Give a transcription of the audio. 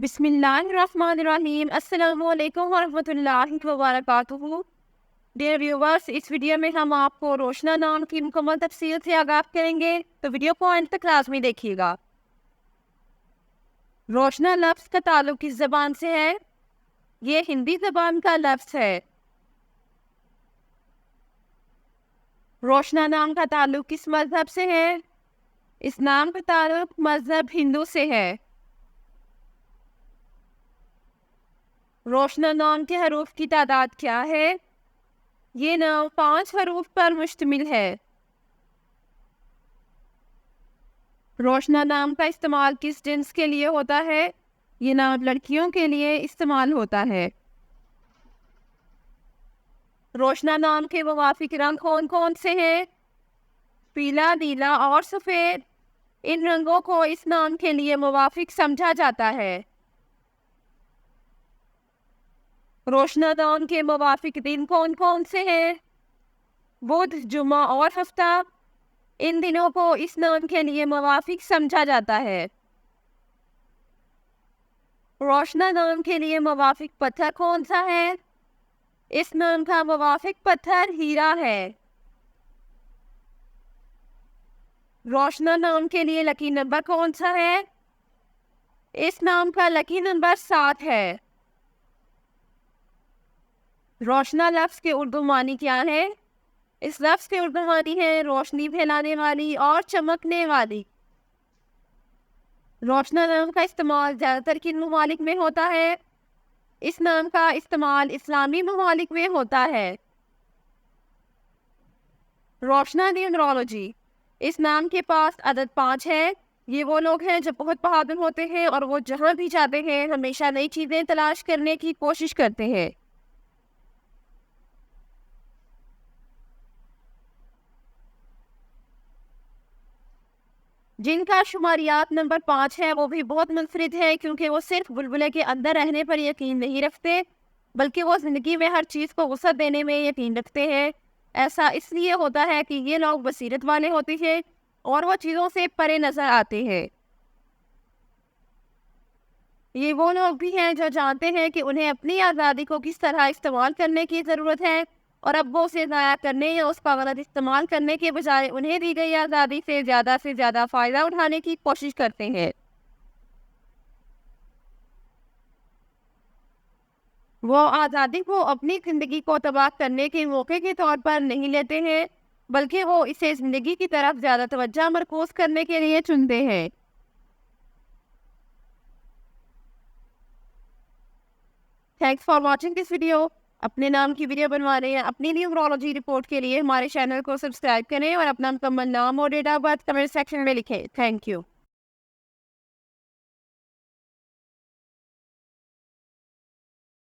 بسم اللہ الرحمن الرحیم۔ السلام علیکم ورحمۃ اللہ وبرکاتہ۔ ڈیئر ویورز، اس ویڈیو میں ہم آپ کو روشنا نام کی مکمل تفصیل سے آگاہ کریں گے، تو ویڈیو کو اینڈ تک لازمی دیکھیے گا۔ روشنا لفظ کا تعلق کس زبان سے ہے؟ یہ ہندی زبان کا لفظ ہے۔ روشنا نام کا تعلق کس مذہب سے ہے؟ اس نام کا تعلق مذہب ہندو سے ہے۔ روشنا نام کے حروف کی تعداد کیا ہے؟ یہ نام 5 حروف پر مشتمل ہے۔ روشنا نام کا استعمال کس جنس کے لیے ہوتا ہے؟ یہ نام لڑکیوں کے لیے استعمال ہوتا ہے۔ روشنا نام کے موافق رنگ کون کون سے ہیں؟ پیلا، نیلا اور سفید۔ ان رنگوں کو اس نام کے لیے موافق سمجھا جاتا ہے۔ روشنا نام کے موافق دن کون کون سے ہیں؟ بدھ، جمعہ اور ہفتہ۔ ان دنوں کو اس نام کے لیے موافق سمجھا جاتا ہے۔ روشنا نام کے لیے موافق پتھر کون سا ہے؟ اس نام کا موافق پتھر ہیرا ہے۔ روشنا نام کے لیے لکی نمبر کون سا ہے؟ اس نام کا لکی نمبر 7 ہے۔ روشنا لفظ کے اردو معنی کیا ہے؟ اس لفظ کے اردو معنی ہے روشنی پھیلانے والی اور چمکنے والی۔ روشنا نام کا استعمال زیادہ تر کن ممالک میں ہوتا ہے؟ اس نام کا استعمال اسلامی ممالک میں ہوتا ہے۔ روشنا نیومرولوجی، اس نام کے پاس عدد 5 ہے۔ یہ وہ لوگ ہیں جو بہت بہادر ہوتے ہیں اور وہ جہاں بھی جاتے ہیں ہمیشہ نئی چیزیں تلاش کرنے کی کوشش کرتے ہیں۔ جن کا شماریات نمبر 5 ہے وہ بھی بہت منفرد ہے، کیونکہ وہ صرف بلبلے کے اندر رہنے پر یقین نہیں رکھتے بلکہ وہ زندگی میں ہر چیز کو وسعت دینے میں یقین رکھتے ہیں۔ ایسا اس لیے ہوتا ہے کہ یہ لوگ بصیرت والے ہوتے ہیں اور وہ چیزوں سے پرے نظر آتے ہیں۔ یہ وہ لوگ بھی ہیں جو جانتے ہیں کہ انہیں اپنی آزادی کو کس طرح استعمال کرنے کی ضرورت ہے، اور اب وہ اسے ضائع کرنے یا اس کا غلط استعمال کرنے کے بجائے انہیں دی گئی آزادی سے زیادہ فائدہ اٹھانے کی کوشش کرتے ہیں۔ وہ آزادی کو اپنی زندگی کو تباہ کرنے کے موقع کے طور پر نہیں لیتے ہیں، بلکہ وہ اسے زندگی کی طرف زیادہ توجہ مرکوز کرنے کے لیے چنتے ہیں۔ Thanks for watching this video. اپنے نام کی ویڈیو بنوانے یا اپنی نیومرولوجی رپورٹ کے لیے ہمارے چینل کو سبسکرائب کریں اور اپنا مکمل نام اور date of birth comment section میں لکھیں۔ Thank you.